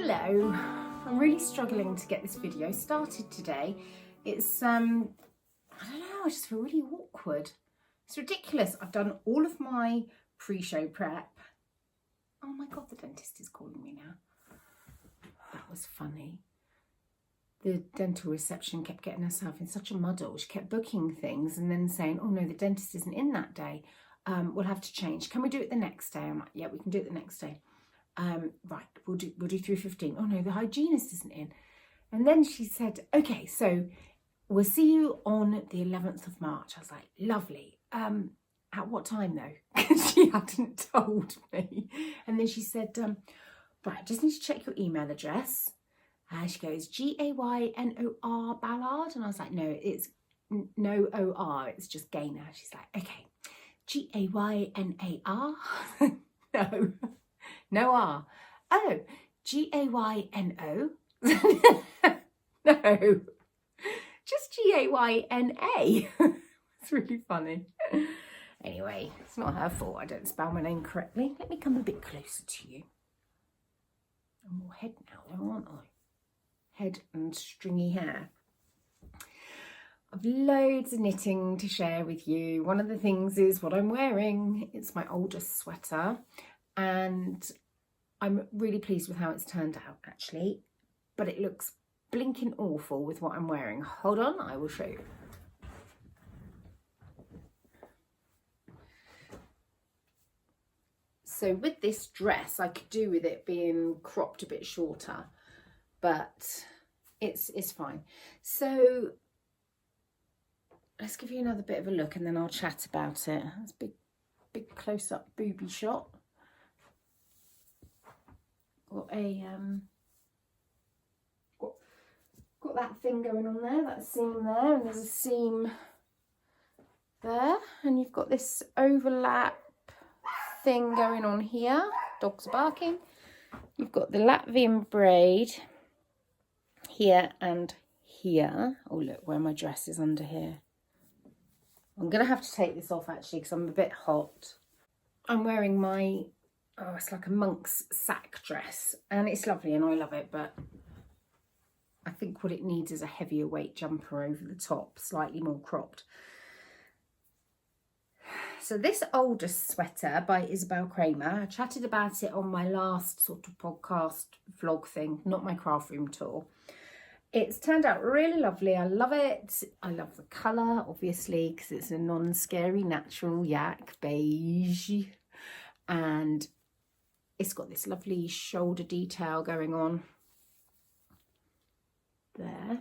Hello, I'm really struggling to get this video started today. It's, I don't know, I just feel really awkward. It's ridiculous. I've done all of my pre-show prep. Oh my God, the dentist is calling me now. That was funny. The dental reception kept getting herself in such a muddle. She kept booking things and then saying, oh no, the dentist isn't in that day. We'll have to change. Can we do it the next day? I'm like, yeah, we can do it the next day. Right, we'll do 3:15. Oh no, the hygienist isn't in. And then she said, okay, so we'll see you on the 11th of March. I was like, lovely. At what time though? Because she hadn't told me. And then she said, right, just need to check your email address. She goes, Gaynor Ballard. And I was like, no, it's no O-R, it's just Gaynor. She's like, okay, Gaynar. No. No R. Oh, Gayno. No, just Gayna. It's really funny. Anyway, it's not her fault I don't spell my name correctly. Let me come a bit closer to you. I'm more head now, though, aren't I? Head and stringy hair. I've loads of knitting to share with you. One of the things is what I'm wearing. It's my Aldous sweater. And I'm really pleased with how it's turned out, actually. But it looks blinking awful with what I'm wearing. Hold on, I will show you. So with this dress, I could do with it being cropped a bit shorter, but it's fine. So let's give you another bit of a look and then I'll chat about it. That's a big close-up booby shot. Got a got that thing going on there, that seam there, and there's a seam there, and you've got this overlap thing going on here. Dogs are barking. You've got the Latvian braid here and here. Oh look, where my dress is under here. I'm gonna have to take this off actually because I'm a bit hot. I'm wearing my, oh, it's like a monk's sack dress and it's lovely and I love it, but I think what it needs is a heavier weight jumper over the top, slightly more cropped. So this Aldous sweater by Isabell Kraemer, I chatted about it on my last sort of podcast vlog thing, not my craft room tour. It's turned out really lovely. I love it. I love the colour, obviously, because it's a non-scary natural yak beige. And it's got this lovely shoulder detail going on there.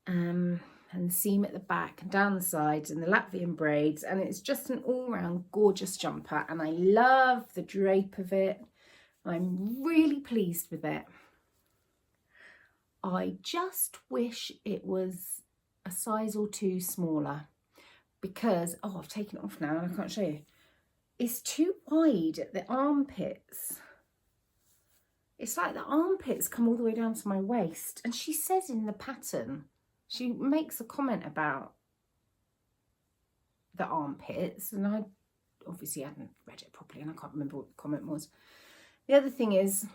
And the seam at the back and down the sides and the Latvian braids. And it's just an all-round gorgeous jumper. And I love the drape of it. I'm really pleased with it. I just wish it was a size or two smaller because, oh, I've taken it off now and I can't show you. It's too wide at the armpits. It's like the armpits come all the way down to my waist. And she says in the pattern, she makes a comment about the armpits. And I obviously hadn't read it properly and I can't remember what the comment was. The other thing is,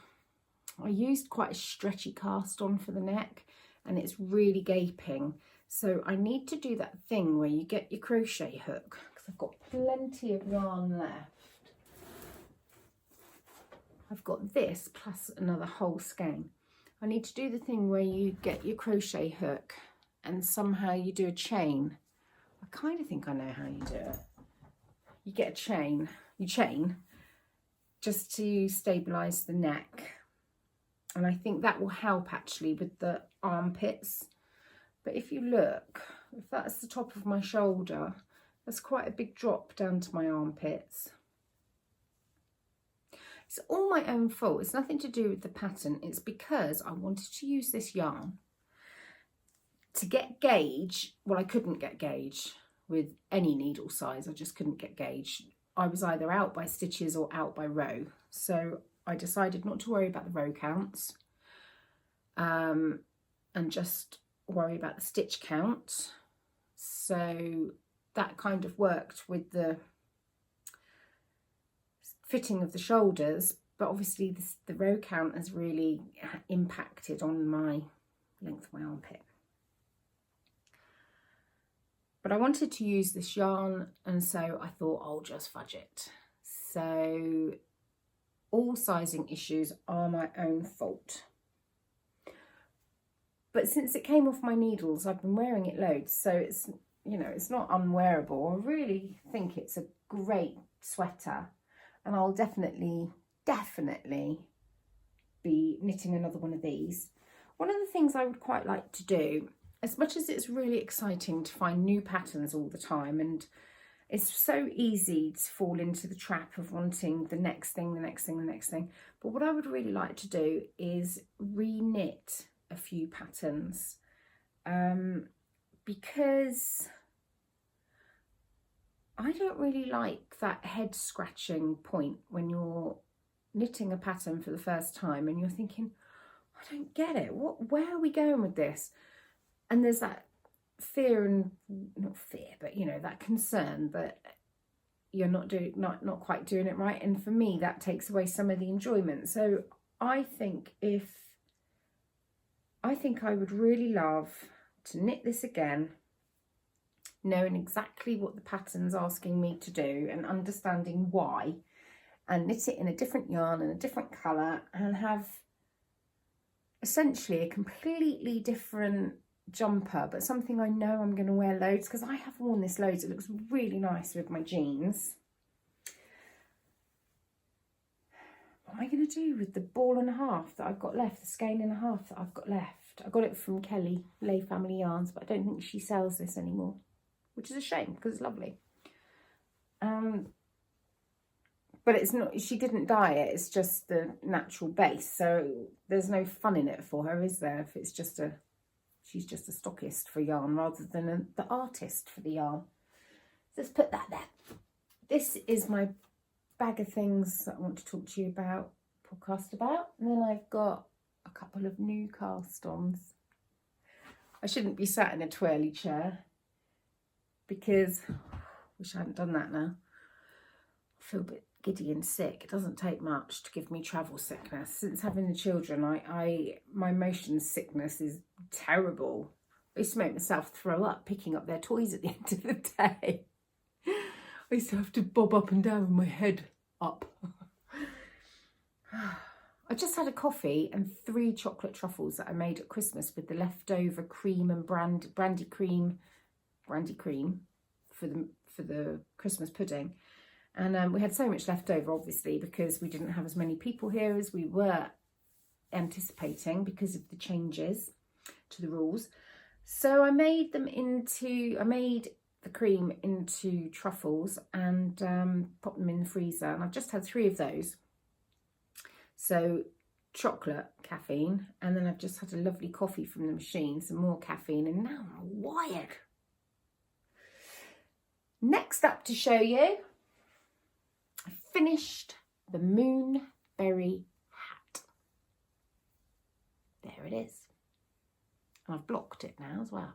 I used quite a stretchy cast on for the neck and it's really gaping. So I need to do that thing where you get your crochet hook because I've got plenty of yarn left. I've got this plus another whole skein. I need to do the thing where you get your crochet hook and somehow you do a chain. I kind of think I know how you do it. You get a chain, you chain just to stabilise the neck. And I think that will help actually with the armpits. But if you look, if that's the top of my shoulder, that's quite a big drop down to my armpits. It's all my own fault. It's nothing to do with the pattern. It's because I wanted to use this yarn to get gauge. Well, I couldn't get gauge with any needle size. I just couldn't get gauge. I was either out by stitches or out by row. So I decided not to worry about the row counts and just worry about the stitch count. So that kind of worked with the fitting of the shoulders, but obviously the row count has really impacted on my length of my armpit. But I wanted to use this yarn, and so I thought I'll just fudge it. So all sizing issues are my own fault. But since it came off my needles, I've been wearing it loads, so it's, you know, it's not unwearable. I really think it's a great sweater, and I'll definitely be knitting another one of these. One of the things I would quite like to do, as much as it's really exciting to find new patterns all the time, and it's so easy to fall into the trap of wanting the next thing, but what I would really like to do is re-knit a few patterns, because I don't really like that head scratching point when you're knitting a pattern for the first time and you're thinking, I don't get it, where are we going with this? And there's that fear, and not fear, but you know, that concern that you're not quite doing it right, and for me that takes away some of the enjoyment. So I think I would really love to knit this again, knowing exactly what the pattern's asking me to do and understanding why, and knit it in a different yarn and a different colour, and have essentially a completely different jumper, but something I know I'm going to wear loads, because I have worn this loads. It looks really nice with my jeans. What am I going to do with the ball and a half that I've got left, the skein and a half that I've got left? I got it from Kelly, Lay Family Yarns, but I don't think she sells this anymore, which is a shame because it's lovely. But it's not, she didn't dye it, it's just the natural base, so there's no fun in it for her, is there, if it's just she's just a stockist for yarn rather than the artist for the yarn. Let's put that there. This is my bag of things that I want to talk to you about, podcast about. And then I've got a couple of new cast-ons. I shouldn't be sat in a twirly chair because I wish I hadn't done that now. I feel a bit giddy and sick. It doesn't take much to give me travel sickness. Since having the children, my motion sickness is terrible. I used to make myself throw up picking up their toys at the end of the day. I used to have to bob up and down with my head up. I just had a coffee and 3 chocolate truffles that I made at Christmas with the leftover cream and brandy cream for the Christmas pudding. And we had so much left over, obviously, because we didn't have as many people here as we were anticipating because of the changes to the rules. So I made the cream into truffles and popped them in the freezer. And I've just had 3 of those. So chocolate, caffeine, and then I've just had a lovely coffee from the machine, some more caffeine, and now I'm wired. Next up to show you, I finished the Moonberry hat. There it is. And I've blocked it now as well.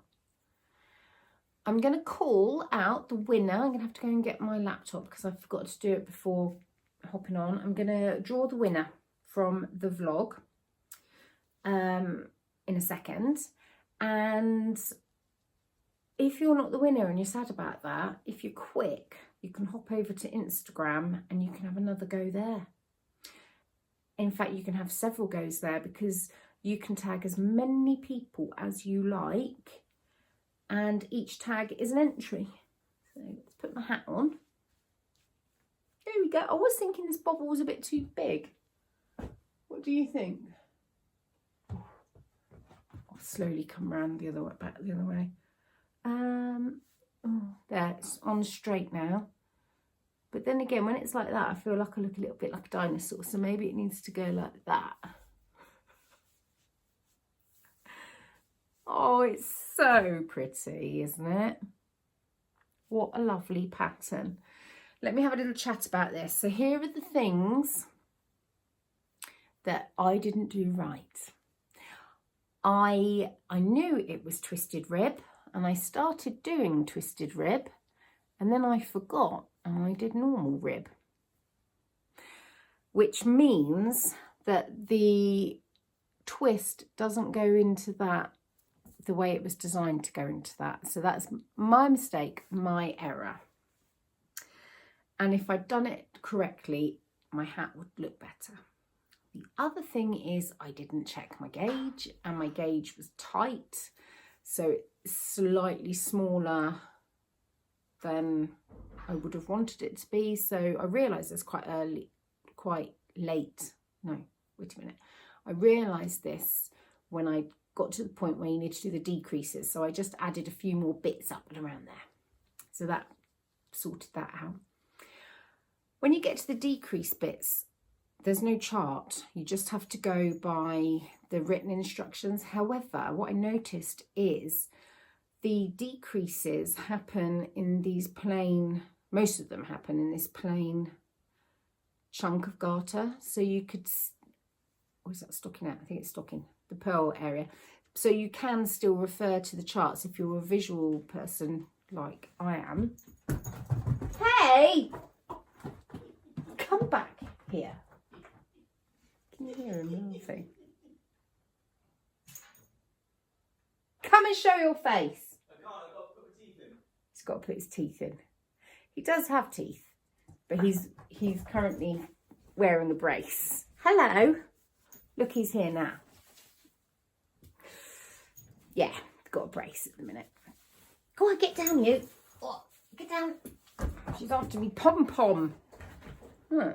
I'm going to call out the winner. I'm going to have to go and get my laptop because I forgot to do it before hopping on. I'm going to draw the winner from the vlog in a second. And if you're not the winner and you're sad about that, if you're quick, you can hop over to Instagram and you can have another go there. In fact, you can have several goes there because you can tag as many people as you like, and each tag is an entry. So let's put my hat on. There we go. I was thinking this bobble was a bit too big. What do you think? I'll slowly come round the other way, back the other way. There, it's on straight now. But then again, when it's like that, I feel like I look a little bit like a dinosaur, so maybe it needs to go like that. Oh, it's so pretty, isn't it? What a lovely pattern. Let me have a little chat about this. So here are the things that I didn't do right. I knew it was twisted rib, and I started doing twisted rib, and then I forgot and I did normal rib. which means that the twist doesn't go into that the way it was designed to go into that. So that's my mistake, my error. And if I'd done it correctly, my hat would look better. The other thing is I didn't check my gauge, and my gauge was tight, so it's slightly smaller than I would have wanted it to be. So I realised this quite late. No, wait a minute. I realised this when I got to the point where you need to do the decreases. So I just added a few more bits up and around there. So that sorted that out. When you get to the decrease bits, there's no chart. You just have to go by the written instructions. However, what I noticed is the decreases happen in these plain, most of them happen in this plain chunk of garter. So you could, or is that stocking out? I think it's stocking, the pearl area. So you can still refer to the charts if you're a visual person like I am. Hey! Come back here. Can you hear him laughing? Come and show your face. I can't, I've got to put my teeth in. He's got to put his teeth in. He does have teeth, but he's currently wearing a brace. Hello. Look, he's here now. Yeah, got a brace at the minute. Go on, get down, you. Oh, get down. She's after me pom-pom. Huh.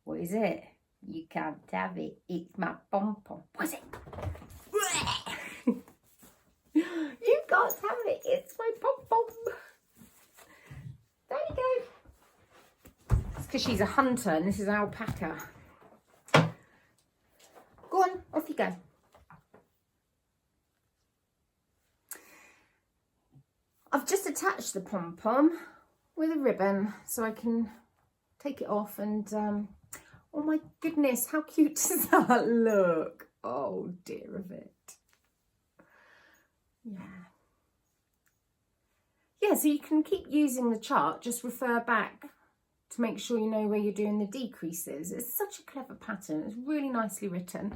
What is it? You can't have it. It's my pom-pom. What's it? You can't have it. It's my pom-pom. There you go. It's because she's a hunter and this is alpaca. Go on, off you go. I've just attached the pom-pom with a ribbon so I can take it off and oh my goodness, how cute does that look? Oh dear of it. Yeah, so you can keep using the chart, just refer back to make sure you know where you're doing the decreases. It's such a clever pattern, it's really nicely written.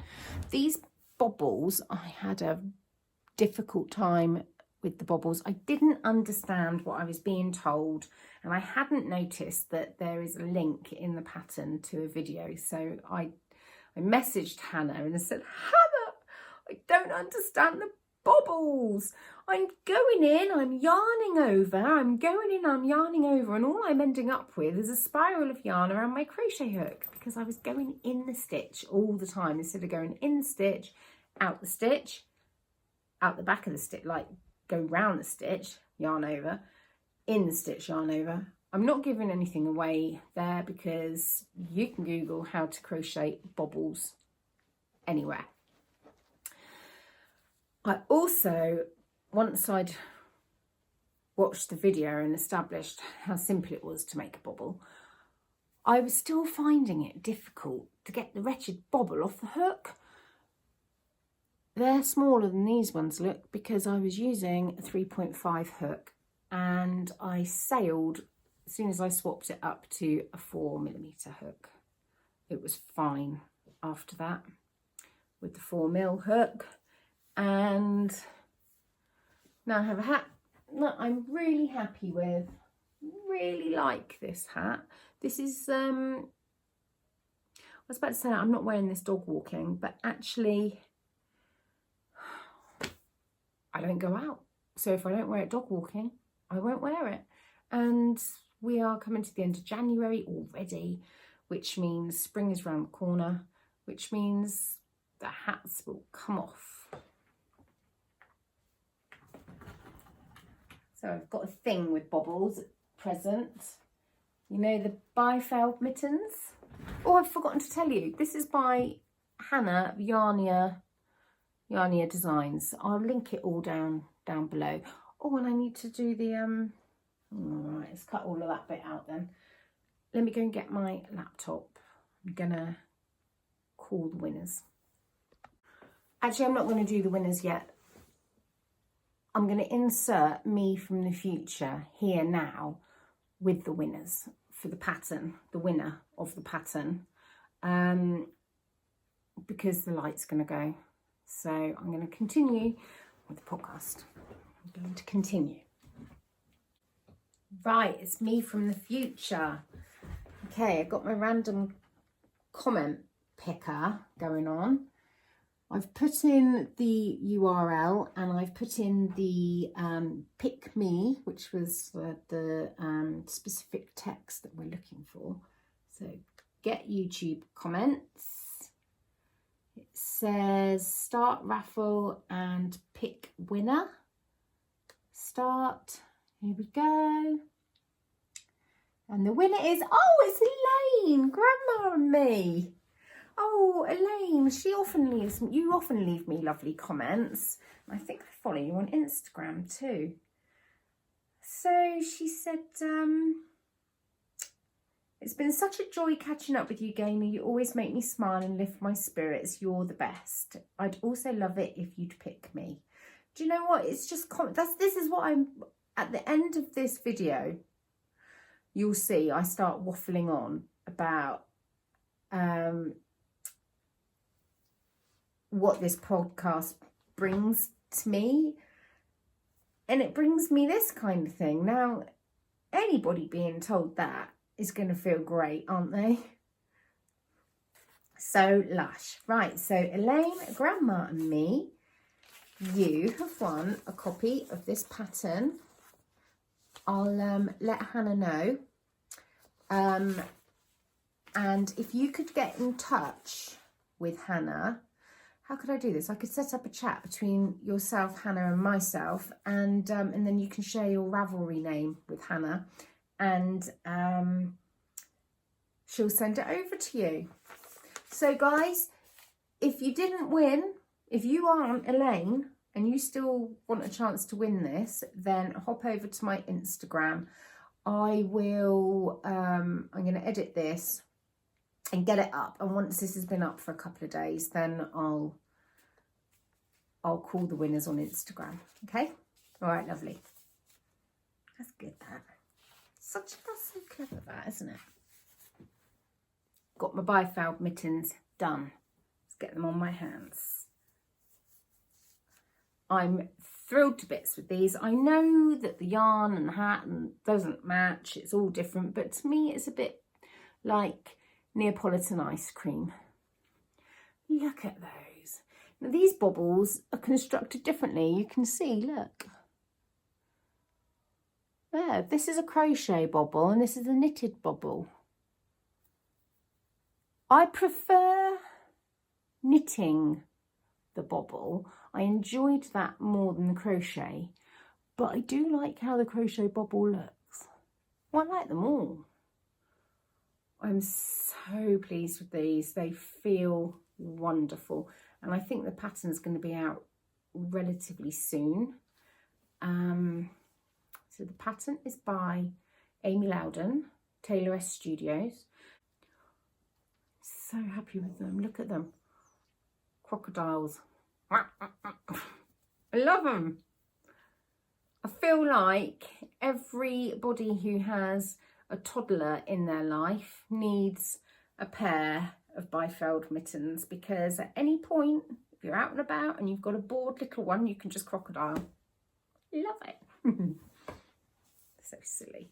These bobbles, I had a difficult time with the bobbles. I didn't understand what I was being told, and I hadn't noticed that there is a link in the pattern to a video. So I messaged Hannah and I said, Hannah, I don't understand the bobbles. I'm going in, I'm yarning over, I'm going in, I'm yarning over, and all I'm ending up with is a spiral of yarn around my crochet hook because I was going in the stitch all the time instead of going in the stitch, out the back of the stitch, like go round the stitch, yarn over, in the stitch, yarn over. I'm not giving anything away there because you can Google how to crochet bobbles anywhere. I also, once I'd watched the video and established how simple it was to make a bobble, I was still finding it difficult to get the wretched bobble off the hook. They're smaller than these ones look because I was using a 3.5 hook and I sailed as soon as I swapped it up to a 4mm hook. It was fine after that with the 4mm hook, and now I have a hat that I'm really happy with. Really like this hat. This is I was about to say I'm not wearing this dog walking, but actually I don't go out. So if I don't wear it dog walking, I won't wear it. And we are coming to the end of January already, which means spring is around the corner, which means the hats will come off. So I've got a thing with bobbles at present. You know the Byfeld mittens? Oh, I've forgotten to tell you. This is by Hannah of Yarnia Designs. I'll link it all down below. Oh, and I need to do the all right, let's cut all of that bit out then. Let me go and get my laptop. I'm gonna call the winners. Actually, I'm not going to do the winners yet. I'm going to insert me from the future here now with the winners for the pattern, the winner of the pattern, because the light's going to go. So I'm going to continue with the podcast. I'm going to continue. Right, it's me from the future. Okay, I've got my random comment picker going on. I've put in the URL and I've put in the pick me, which was the specific text that we're looking for. So get YouTube comments. It says start raffle and pick winner. Start. Here we go. And the winner is, oh, it's Elaine, Grandma and me. Oh, Elaine, you often leave me lovely comments. I think I follow you on Instagram too. So she said, it's been such a joy catching up with you, Gamer. You always make me smile and lift my spirits. You're the best. I'd also love it if you'd pick me. Do you know what? It's just, this is what I'm, at the end of this video, you'll see I start waffling on about what this podcast brings to me. And it brings me this kind of thing. Now, anybody being told that is going to feel great, aren't they? So lush. Right, so Elaine, Grandma and me, you have won a copy of this pattern. I'll let Hannah know. And if you could get in touch with Hannah, how could I do this? I could set up a chat between yourself, Hannah, and myself, and then you can share your Ravelry name with Hannah, and she'll send it over to you. So guys, if you didn't win, if you aren't Elaine and you still want a chance to win this, then hop over to my Instagram. I will, I'm going to edit this and get it up. And once this has been up for a couple of days, then I'll call the winners on Instagram. Okay? All right, lovely. That's good, that. That's so clever, that, isn't it? Got my Byfeld mittens done. Let's get them on my hands. I'm thrilled to bits with these. I know that the yarn and the hat doesn't match. It's all different, but to me it's a bit like Neapolitan ice cream. Look at those. Now these bobbles are constructed differently. You can see, look. There, this is a crochet bobble and this is a knitted bobble. I prefer knitting the bobble. I enjoyed that more than the crochet, but I do like how the crochet bobble looks. Well, I like them all. I'm so pleased with these. They feel wonderful. And I think the pattern's going to be out relatively soon. So the pattern is by Amy Lowden, Taylor S Studios. So happy with them. Look at them. Crocodiles. I love them. I feel like everybody who has a toddler in their life needs a pair of Byfeld mittens, because at any point, if you're out and about and you've got a bored little one, you can just crocodile. Love it. So silly.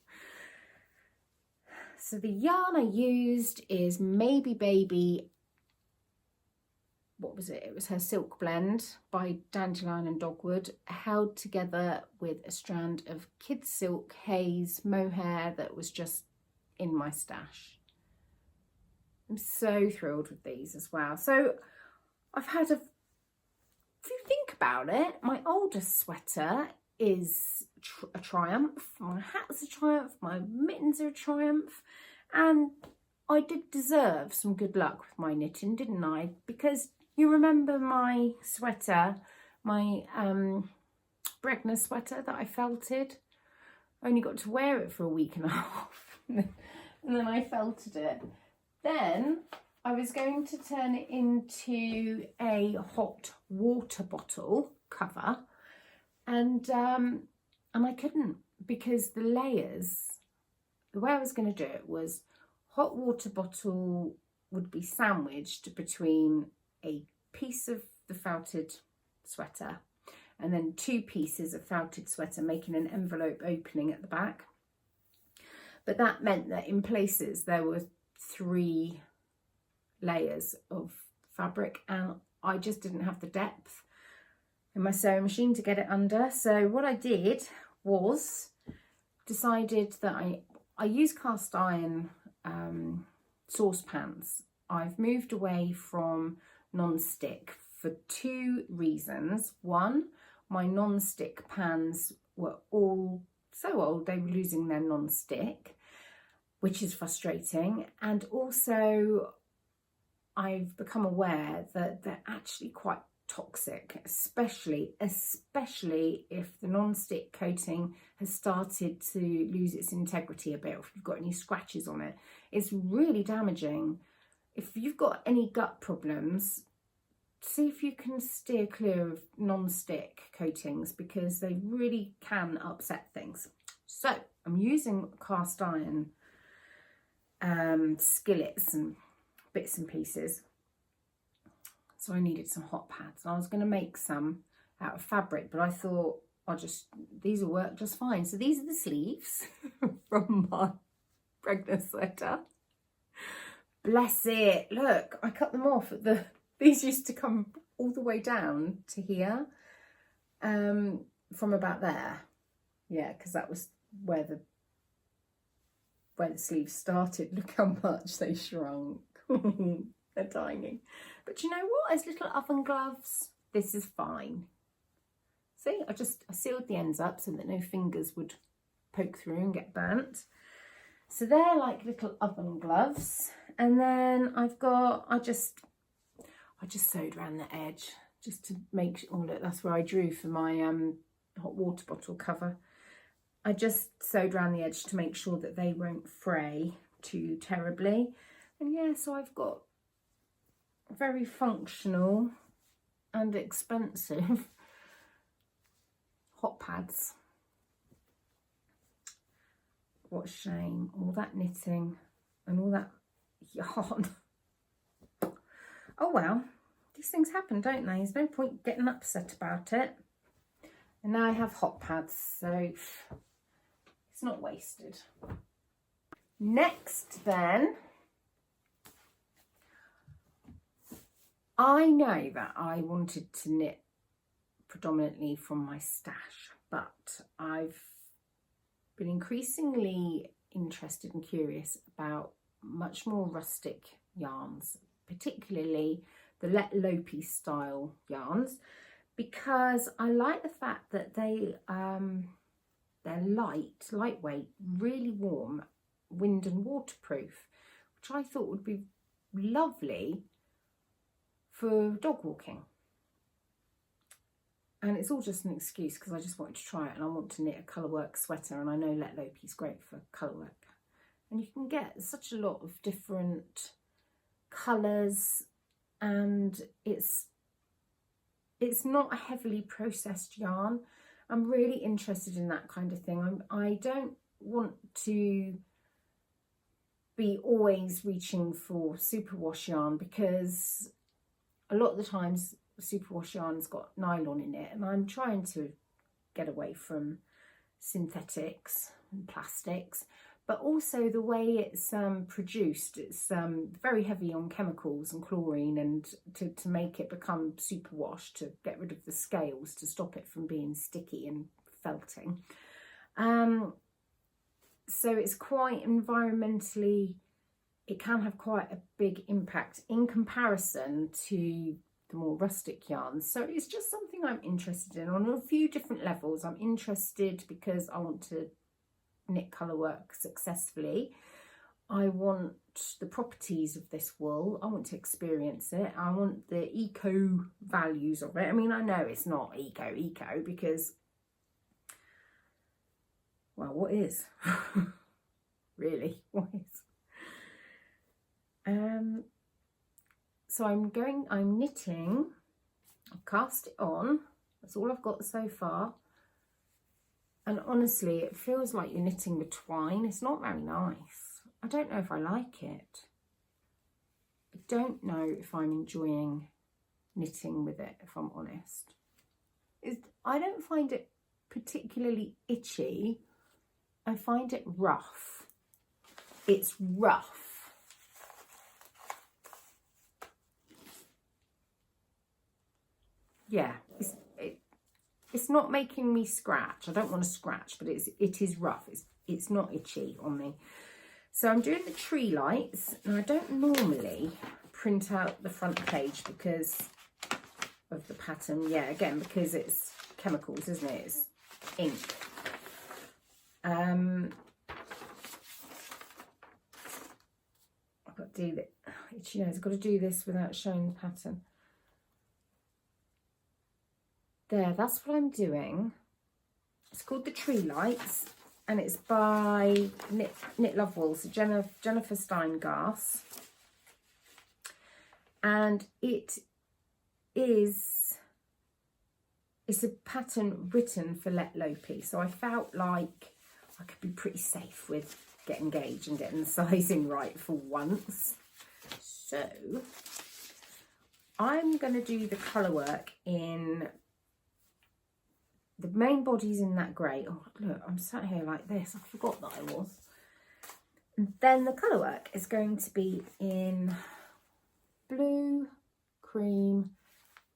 So the yarn I used is Maybe Baby. What was it? It was her silk blend by Dandelion and Dogwood, held together with a strand of kid silk haze mohair that was just in my stash. I'm so thrilled with these as well. So I've had if you think about it, my Aldous sweater is a triumph, my hat's a triumph, my mittens are a triumph, and I did deserve some good luck with my knitting, didn't I? Because you remember my sweater, my Bregner sweater that I felted? I only got to wear it for a week and a half and then I felted it. Then I was going to turn it into a hot water bottle cover, and I couldn't, because the layers the way I was going to do it was hot water bottle would be sandwiched between a piece of the felted sweater and then 2 pieces of felted sweater, making an envelope opening at the back. But that meant that in places there were 3 layers of fabric, and I just didn't have the depth in my sewing machine to get it under. So what I did was decided that I use cast iron saucepans. I've moved away from non-stick for 2 reasons. One, my non-stick pans were all so old, they were losing their non-stick, which is frustrating. And also I've become aware that they're actually quite toxic, especially if the non-stick coating has started to lose its integrity a bit, or if you've got any scratches on it. It's really damaging. If you've got any gut problems, see if you can steer clear of non-stick coatings, because they really can upset things. So I'm using cast iron skillets and bits and pieces. So I needed some hot pads. I was going to make some out of fabric, but I thought these will work just fine. So these are the sleeves from my pregnant sweater. Bless it. Look, I cut them off at these used to come all the way down to here, from about there. Yeah, because that was where the sleeves started. Look how much they shrunk. They're tiny. But you know what? As little oven gloves, this is fine. See, I sealed the ends up so that no fingers would poke through and get burnt. So they're like little oven gloves. And then I just sewed around the edge just to make sure. Oh, look, that's where I drew for my hot water bottle cover. I just sewed around the edge to make sure that they won't fray too terribly. And yeah, so I've got very functional and expensive hot pads. What a shame, all that knitting and all that yarn. Oh well, these things happen, don't they? There's no point getting upset about it. And now I have hot pads, so it's not wasted. Next then, I know that I wanted to knit predominantly from my stash, but I've been increasingly interested and curious about much more rustic yarns, particularly the Let Lopey style yarns, because I like the fact that they're lightweight, really warm, wind and waterproof, which I thought would be lovely for dog walking. And it's all just an excuse because I just wanted to try it, and I want to knit a colourwork sweater, and I know Let Lopey's great for colourwork. And you can get such a lot of different colours, and it's not a heavily processed yarn. I'm really interested in that kind of thing. I don't want to be always reaching for superwash yarn, because a lot of the times superwash yarn's got nylon in it, and I'm trying to get away from synthetics and plastics, but also the way it's produced. It's very heavy on chemicals and chlorine, and to make it become superwash, to get rid of the scales, to stop it from being sticky and felting. So it's quite environmentally, it can have quite a big impact in comparison to the more rustic yarns. So it's just something I'm interested in on a few different levels. I'm interested because I want to knit colourwork successfully. I want the properties of this wool. I want to experience it. I want the eco values of it. I mean, I know it's not eco because, well, what is? Really, what is? So I'm knitting, I've cast it on, that's all I've got so far. And honestly, it feels like you're knitting with twine. It's not very nice. I don't know if I like it. I don't know if I'm enjoying knitting with it, if I'm honest. I don't find it particularly itchy. I find it rough. It's rough. Yeah, it's not making me scratch. I don't want to scratch, but it is rough. It's not itchy on me. So I'm doing the tree lights, and I don't normally print out the front page because of the pattern. Yeah, again, because it's chemicals, isn't it? It's ink. I've got to do that. You know, I've got to do this without showing the pattern. There, that's what I'm doing. It's called The Tree Lights, and it's by Knit Love Wool, so Jennifer Steingass. And it's a pattern written for Let Lopi, so I felt like I could be pretty safe with getting gauge and getting the sizing right for once. So I'm going to do the colour work in the main body's in that grey. Oh look, I'm sat here like this. I forgot that I was. And then the colour work is going to be in blue, cream,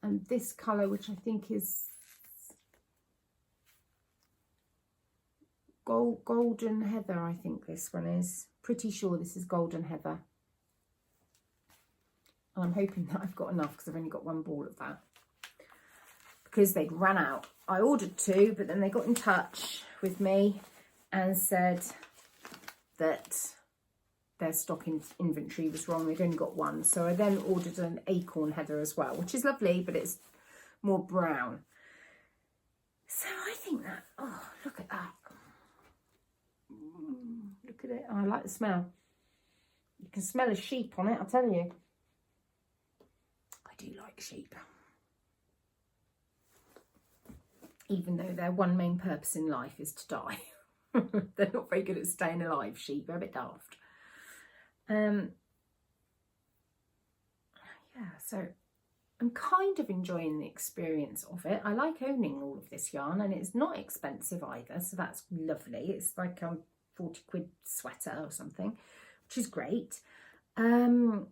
and this colour, which I think is golden heather. I think this one is. Pretty sure this is golden heather. And I'm hoping that I've got enough because I've only got one ball of that, because they'd run out. I ordered 2, but then they got in touch with me and said that their stock inventory was wrong. They'd only got 1. So I then ordered an acorn heather as well, which is lovely, but it's more brown. So I think that, oh, look at that. Look at it. Oh, I like the smell. You can smell a sheep on it, I'll tell you. I do like sheep. Even though their one main purpose in life is to die. They're not very good at staying alive, sheep. They're a bit daft. Yeah, so I'm kind of enjoying the experience of it. I like owning all of this yarn, and it's not expensive either, so that's lovely. It's like a 40 quid sweater or something, which is great. The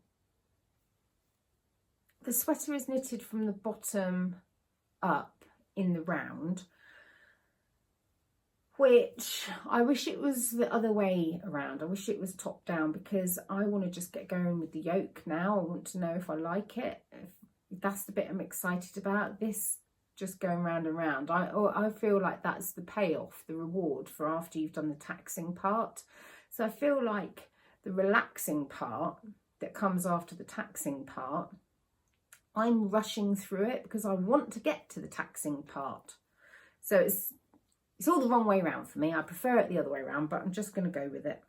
sweater is knitted from the bottom up in the round, which I wish it was the other way around. I wish it was top down, because I want to just get going with the yoke now. I want to know if I like it. If that's the bit I'm excited about. This just going round and round, I feel like that's the payoff, the reward for after you've done the taxing part. So I feel like the relaxing part that comes after the taxing part, I'm rushing through it because I want to get to the taxing part. So it's all the wrong way around for me. I prefer it the other way around, but I'm just going to go with it.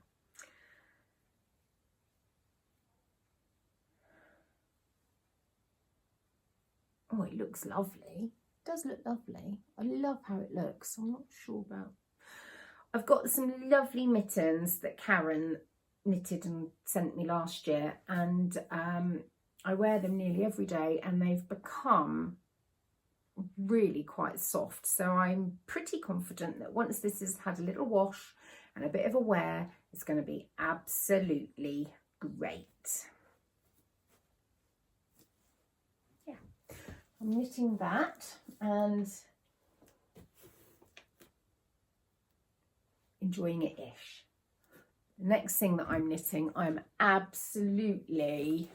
Oh, it looks lovely. It does look lovely. I love how it looks. I'm not sure about... I've got some lovely mittens that Karen knitted and sent me last year, and I wear them nearly every day, and they've become really quite soft. So I'm pretty confident that once this has had a little wash and a bit of a wear, it's going to be absolutely great. Yeah, I'm knitting that and enjoying it-ish. The next thing that I'm knitting, I'm absolutely...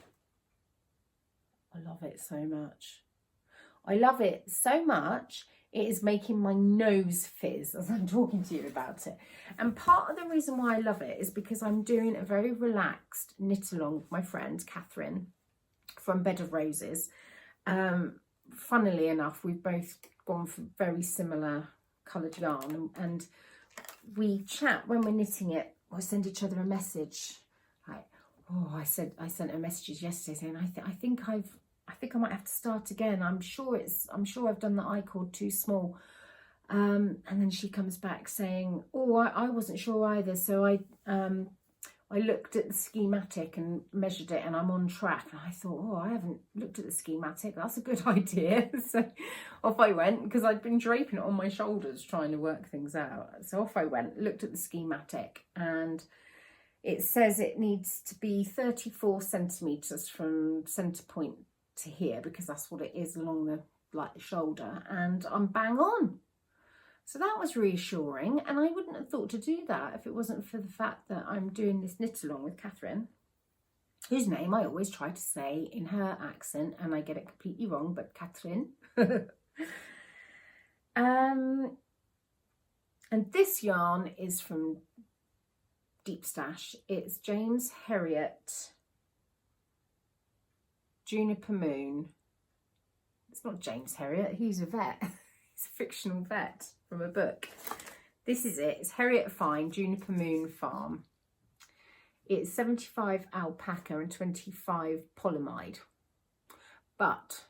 I love it so much. I love it so much, it is making my nose fizz as I'm talking to you about it. And part of the reason why I love it is because I'm doing a very relaxed knit along with my friend Catherine from Bed of Roses. Funnily enough, we've both gone for very similar coloured yarn, and we chat when we're knitting it, or send each other a message. Like, oh, I sent her messages yesterday saying, I think I might have to start again. I'm sure I've done the I cord too small. And then she comes back saying, oh, I wasn't sure either, so I looked at the schematic and measured it and I'm on track. And I thought, oh, I haven't looked at the schematic. That's a good idea. So off I went, because I'd been draping it on my shoulders trying to work things out. So off I went, looked at the schematic, and it says it needs to be 34 centimetres from centre point to here, because that's what it is along the shoulder, and I'm bang on. So that was reassuring, and I wouldn't have thought to do that if it wasn't for the fact that I'm doing this knit along with Catherine, whose name I always try to say in her accent, and I get it completely wrong, but Catherine. And this yarn is from Deep Stash. It's James Herriot Juniper Moon. It's not James Herriot, he's a vet. He's a fictional vet from a book. This is it. It's Herriot Fine Juniper Moon Farm. It's 75 alpaca and 25 polyamide. But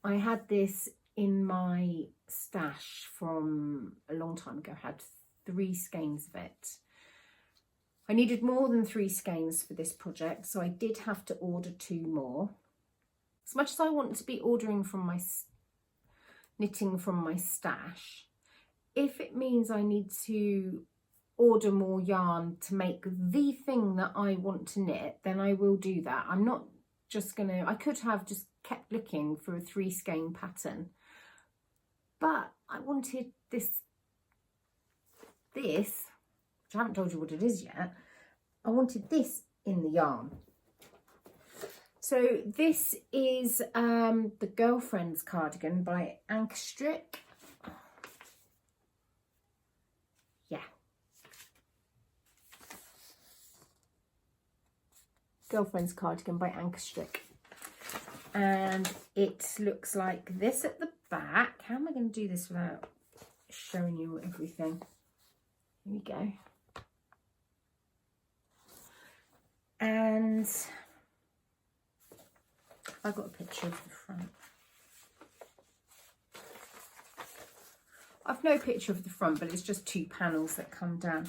I had this in my stash from a long time ago. I had 3 skeins of it. I needed more than 3 skeins for this project, so I did have to order 2 more. As much as I want to be ordering from my knitting from my stash, if it means I need to order more yarn to make the thing that I want to knit, then I will do that. I'm not just gonna, I could have just kept looking for a 3 skein pattern, but I wanted this, which I haven't told you what it is yet. I wanted this in the yarn. So this is the Girlfriend's Cardigan by Ankerstrick. Yeah. Girlfriend's Cardigan by Ankerstrick. And it looks like this at the back. How am I going to do this without showing you everything? Here we go. And I got a picture of the front. I've no picture of the front, but it's just 2 panels that come down.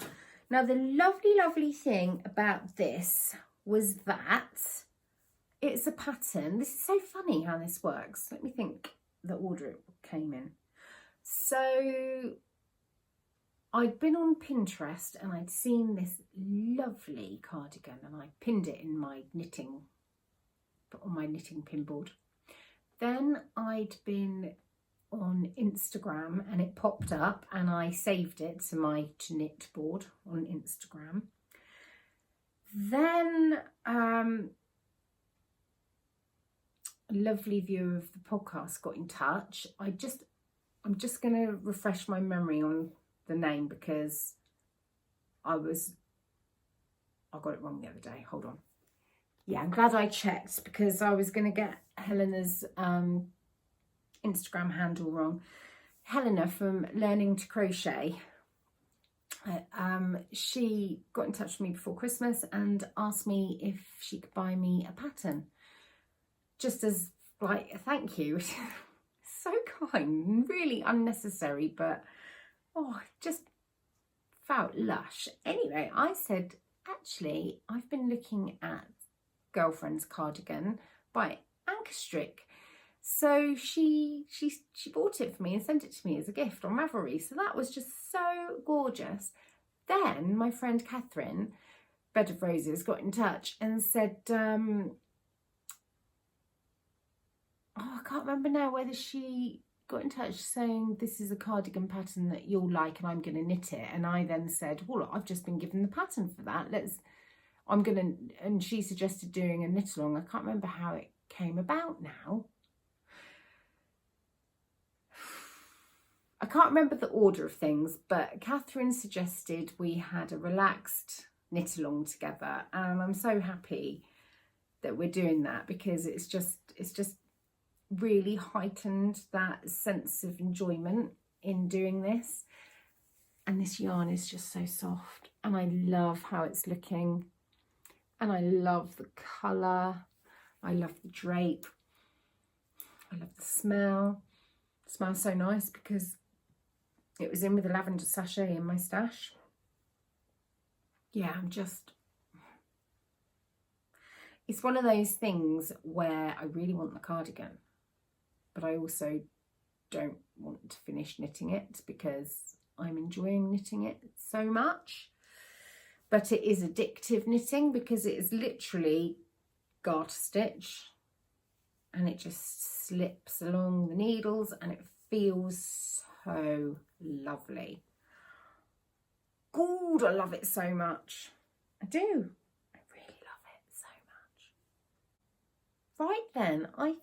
Now, the lovely thing about this was that it's a pattern. This is so funny how this works. Let me think the order it came in. So I'd been on Pinterest and I'd seen this lovely cardigan and I pinned it in my knitting, on my knitting pin board. Then I'd been on Instagram and it popped up and I saved it to my to knit board on Instagram. Then a lovely viewer of the podcast got in touch. I'm just going to refresh my memory on the name because I got it wrong the other day. Hold on. Yeah, I'm glad I checked because I was going to get Helena's Instagram handle wrong. Helena from Learning to Crochet. She got in touch with me before Christmas and asked me if she could buy me a pattern. Just as like a thank you. So kind, really unnecessary, but oh, it just felt lush. Anyway, I said, actually, I've been looking at Girlfriend's Cardigan by Ankerstrick. So she bought it for me and sent it to me as a gift on Ravelry. So that was just so gorgeous. Then my friend Catherine, Bed of Roses, got in touch and said, I can't remember now whether she got in touch saying this is a cardigan pattern that you'll like and I'm going to knit it. And I then said, well, I've just been given the pattern for that. And she suggested doing a knit along. I can't remember how it came about now. I can't remember the order of things, but Catherine suggested we had a relaxed knit along together. And I'm so happy that we're doing that because it's just really heightened that sense of enjoyment in doing this. And this yarn is just so soft and I love how it's looking and I love the colour, I love the drape, I love the smell. It smells so nice because It was in with a lavender sachet in my stash. Yeah, it's one of those things where I really want the cardigan, but I also don't want to finish knitting it because I'm enjoying knitting it so much. But it is addictive knitting because it is literally garter stitch and it just slips along the needles and it feels so lovely. God, I love it so much. I do. I really love it so much. Right then, I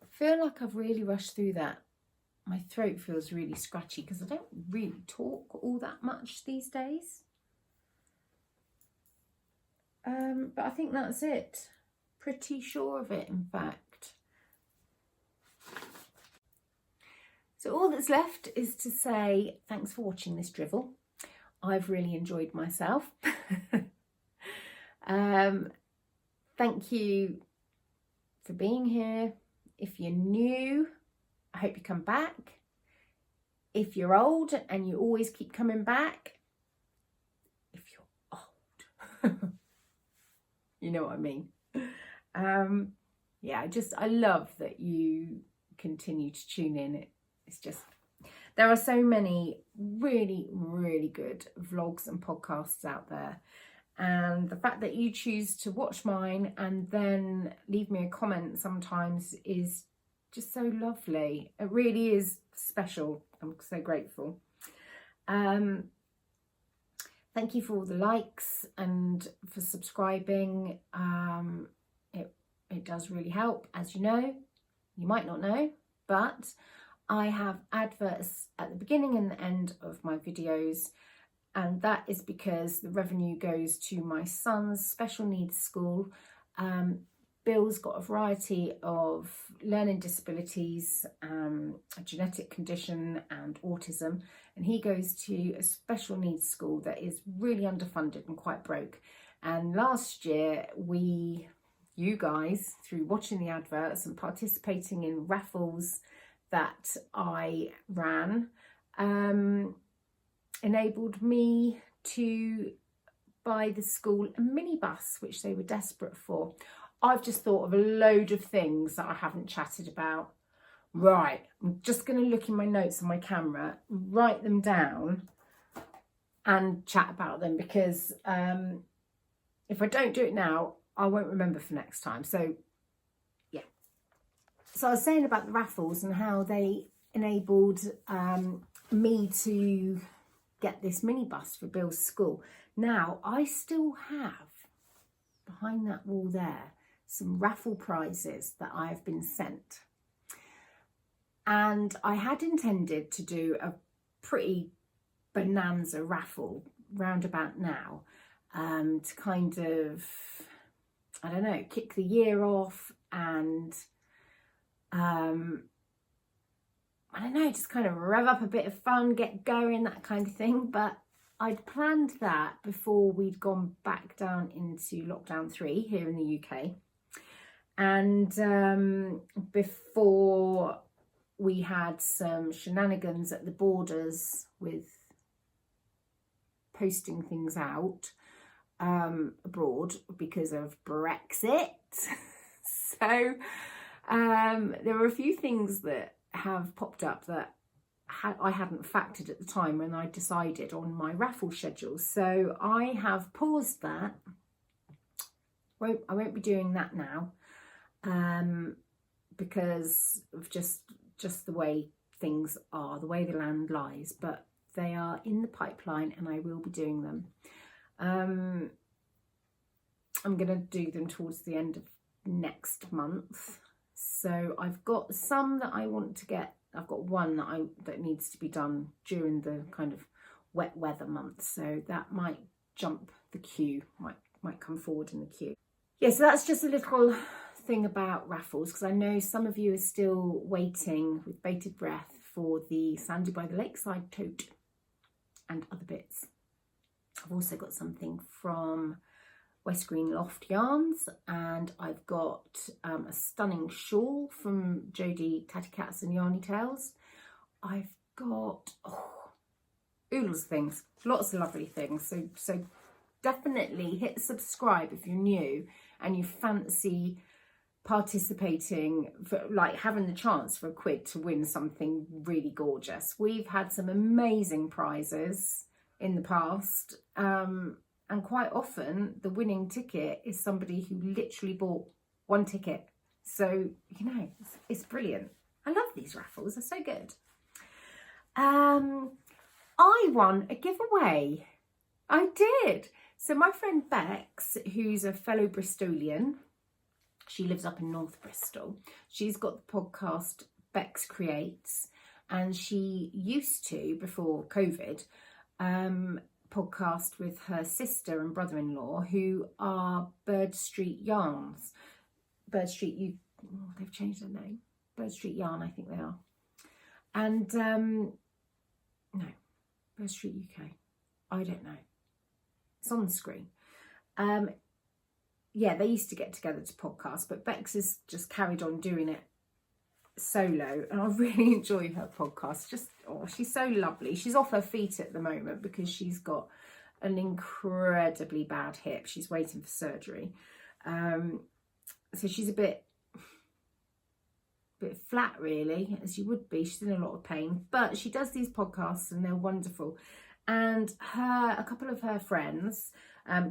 feel like I've really rushed through that. My throat feels really scratchy because I don't really talk all that much these days. But I think that's it. Pretty sure of it, in fact. So all that's left is to say thanks for watching this drivel. I've really enjoyed myself. Thank you for being here. If you're new, I hope you come back. If you're old and you always keep coming back, if you're old, you know what I mean. Yeah, I love that you continue to tune in. It's just, there are so many really, really good vlogs and podcasts out there. And the fact that you choose to watch mine and then leave me a comment sometimes is just so lovely. It really is special. I'm so grateful. Thank you for all the likes and for subscribing. It does really help, as you know. You might not know, but I have adverts at the beginning and the end of my videos, and that is because the revenue goes to my son's special needs school. Bill's got a variety of learning disabilities, a genetic condition and autism, and he goes to a special needs school that is really underfunded and quite broke. And last year you guys, through watching the adverts and participating in raffles that I ran, enabled me to buy the school a minibus, which they were desperate for. I've just thought of a load of things that I haven't chatted about. Right, I'm just going to look in my notes on my camera, write them down and chat about them, because if I don't do it now, I won't remember for next time. So yeah. So I was saying about the raffles and how they enabled me to get this minibus for Bill's school. Now, I still have, behind that wall there, some raffle prizes that I've been sent. And I had intended to do a pretty bonanza raffle round about now, to kind of, I don't know, kick the year off and, I don't know, just kind of rev up a bit of fun, get going, that kind of thing. But I'd planned that before we'd gone back down into lockdown 3 here in the UK. And before we had some shenanigans at the borders with posting things out abroad because of Brexit. So there were a few things that have popped up that I hadn't factored at the time when I decided on my raffle schedule. So I have paused that. I won't be doing that now, because of just the way things are, the way the land lies. But they are in the pipeline and I will be doing them. I'm going to do them towards the end of next month. So I've got some that I want to get. I've got one that needs to be done during the kind of wet weather months. So that might jump the queue, might come forward in the queue. Yeah, so that's just a little thing about raffles, because I know some of you are still waiting with bated breath for the Sandy by the Lakeside tote and other bits. I've also got something from West Green Loft Yarns, and I've got a stunning shawl from Jodie Tatty Cats and Yarny Tales. I've got oodles of things, lots of lovely things. So definitely hit subscribe if you're new and you fancy participating, for like having the chance for a quid to win something really gorgeous. We've had some amazing prizes in the past, and quite often the winning ticket is somebody who literally bought one ticket. So, you know, it's brilliant. I love these raffles, they're so good. I won a giveaway. I did. So my friend Bex, who's a fellow Bristolian, she lives up in North Bristol. She's got the podcast Bex Creates, and she used to, before COVID, podcast with her sister and brother-in-law, who are Bird Street Yarns. Bird Street, they've changed their name. Bird Street Yarn, I think they are. And no, Bird Street UK. I don't know. It's on the screen. Yeah, they used to get together to podcast, but Bex has just carried on doing it solo, and I really enjoy her podcast. She's so lovely. She's off her feet at the moment because she's got an incredibly bad hip. She's waiting for surgery. So she's a bit flat, really, as you would be. She's in a lot of pain, but she does these podcasts and they're wonderful. And a couple of her friends,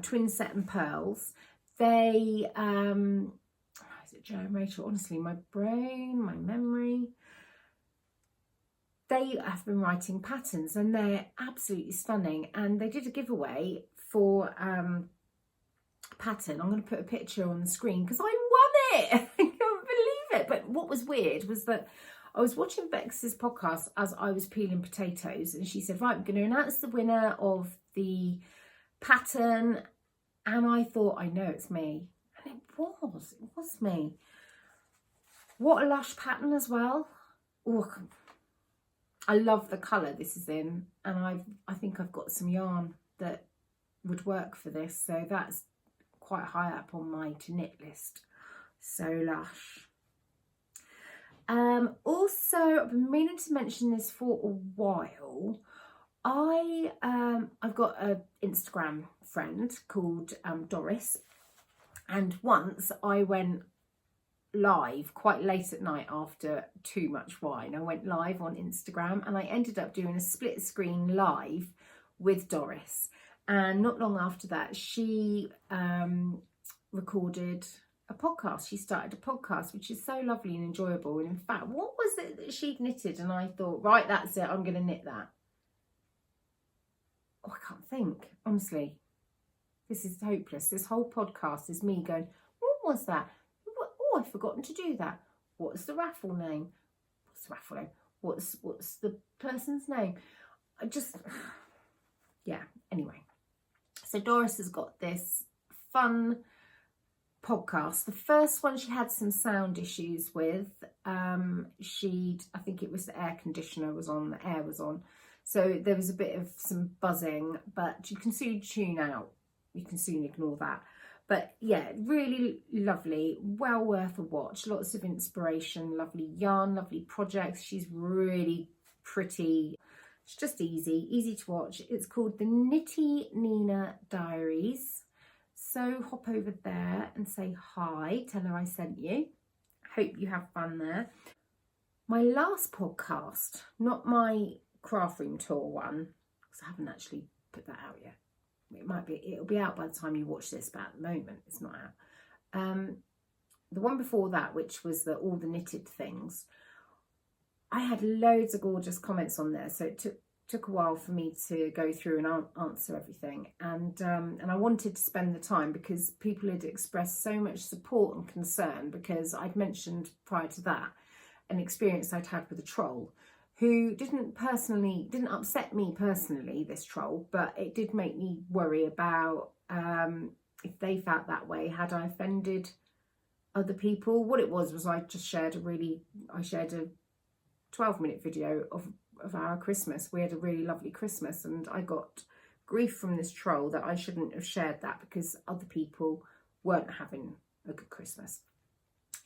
Twin Set and Pearls, they, is it Joe and Rachel? Honestly, my brain, my memory, they have been writing patterns and they're absolutely stunning. And they did a giveaway for pattern. I'm going to put a picture on the screen because I won it. I can't believe it. But what was weird was that I was watching Bex's podcast as I was peeling potatoes, and she said, right, I'm going to announce the winner of the pattern. And I thought, I know it's me. And it was me. What a lush pattern as well. Oh, I love the colour this is in, and I think I've got some yarn that would work for this, so that's quite high up on my to knit list. So lush. Also, I've been meaning to mention this for a while. I've got an Instagram friend called Doris, and once I went live quite late at night after too much wine. I went live on Instagram and I ended up doing a split screen live with Doris, and not long after that she recorded a podcast. She started a podcast, which is so lovely and enjoyable. And in fact, what was it that she'd knitted? And I thought, right, that's it, I'm going to knit that. Oh, I can't think, honestly. This is hopeless. This whole podcast is me going, what was that? Oh, I've forgotten to do that. What's the raffle name? What's the raffle name? What's the person's name? Yeah, anyway. So Doris has got this fun podcast. The first one she had some sound issues with. I think it was the air conditioner was on, the air was on. So there was a bit of some buzzing, but you can soon tune out. You can soon ignore that. But yeah, really lovely, well worth a watch. Lots of inspiration, lovely yarn, lovely projects. She's really pretty. It's just easy to watch. It's called the Knittynina Diaries. So hop over there and say hi. Tell her I sent you. Hope you have fun there. My last podcast, not my craft room tour one, because I haven't actually put that out yet. It'll be out by the time you watch this, but at the moment it's not out. The one before that, which was all the knitted things, I had loads of gorgeous comments on there, so it took a while for me to go through and answer everything, and I wanted to spend the time because people had expressed so much support and concern, because I'd mentioned prior to that an experience I'd had with a troll who didn't upset me personally, this troll, but it did make me worry about if they felt that way, had I offended other people. What it was I just shared a 12-minute video of our Christmas. We had a really lovely Christmas, and I got grief from this troll that I shouldn't have shared that because other people weren't having a good Christmas.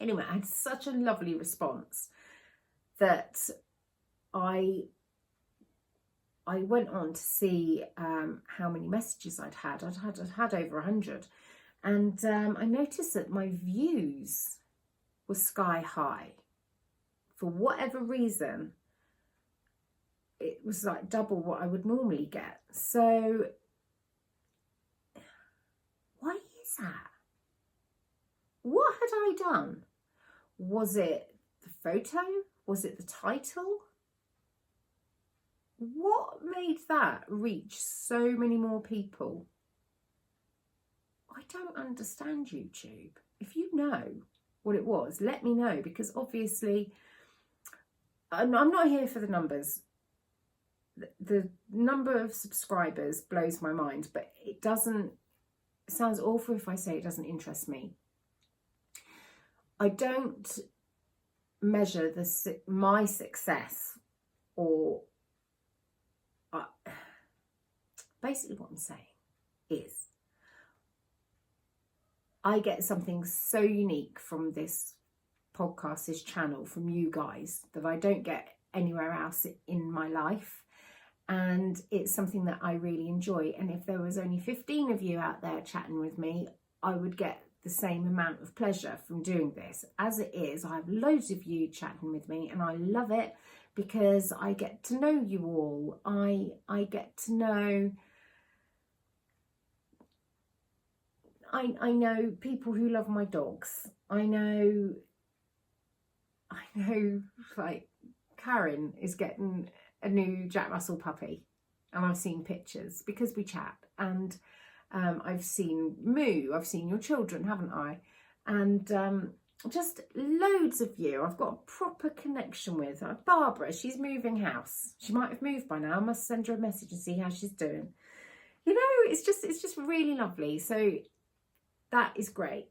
Anyway, I had such a lovely response that I I went on to see how many messages I'd had. I'd had over 100. And I noticed that my views were sky high. For whatever reason, it was like double what I would normally get. So why is that? What had I done? Was it the photo? Was it the title? What made that reach so many more people? I don't understand YouTube. If you know what it was, let me know, because obviously I'm not here for the numbers. The number of subscribers blows my mind, but it sounds awful if I say it doesn't interest me. I don't measure my success, or basically what I'm saying is I get something so unique from this podcast, this channel, from you guys, that I don't get anywhere else in my life. And it's something that I really enjoy. And if there was only 15 of you out there chatting with me, I would get the same amount of pleasure from doing this. As it is, I have loads of you chatting with me, and I love it because I get to know you all. I get to know... I know people who love my dogs. I know like Karen is getting a new Jack Russell puppy, and I've seen pictures because we chat, and I've seen Moo, I've seen your children, haven't I? And just loads of you I've got a proper connection with. Barbara, she's moving house. She might have moved by now. I must send her a message and see how she's doing. You know, it's just really lovely. So that is great.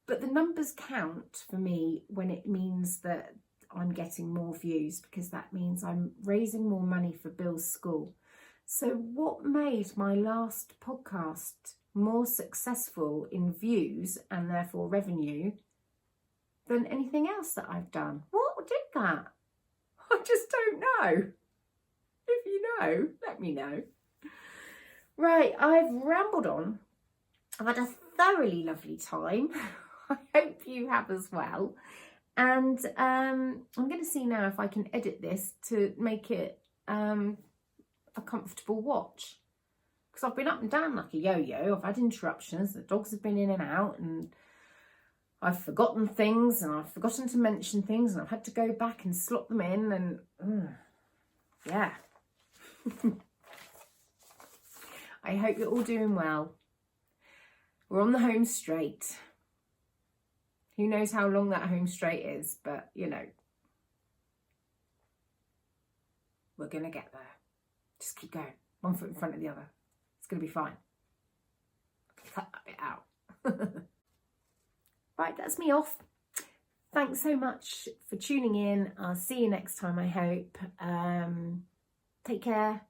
But the numbers count for me when it means that I'm getting more views, because that means I'm raising more money for Bill's school. So what made my last podcast more successful in views and therefore revenue than anything else that I've done? What did that? I just don't know. If you know, let me know. Right, I've rambled on. I've had a thoroughly lovely time. I hope you have as well. And I'm going to see now if I can edit this to make it a comfortable watch. Because I've been up and down like a yo-yo. I've had interruptions. The dogs have been in and out. And I've forgotten things. And I've forgotten to mention things. And I've had to go back and slot them in. And yeah. I hope you're all doing well. We're on the home straight. Who knows how long that home straight is, but you know, we're going to get there. Just keep going. One foot in front of the other. It's going to be fine. Cut that bit out. Right, that's me off. Thanks so much for tuning in. I'll see you next time, I hope. Take care.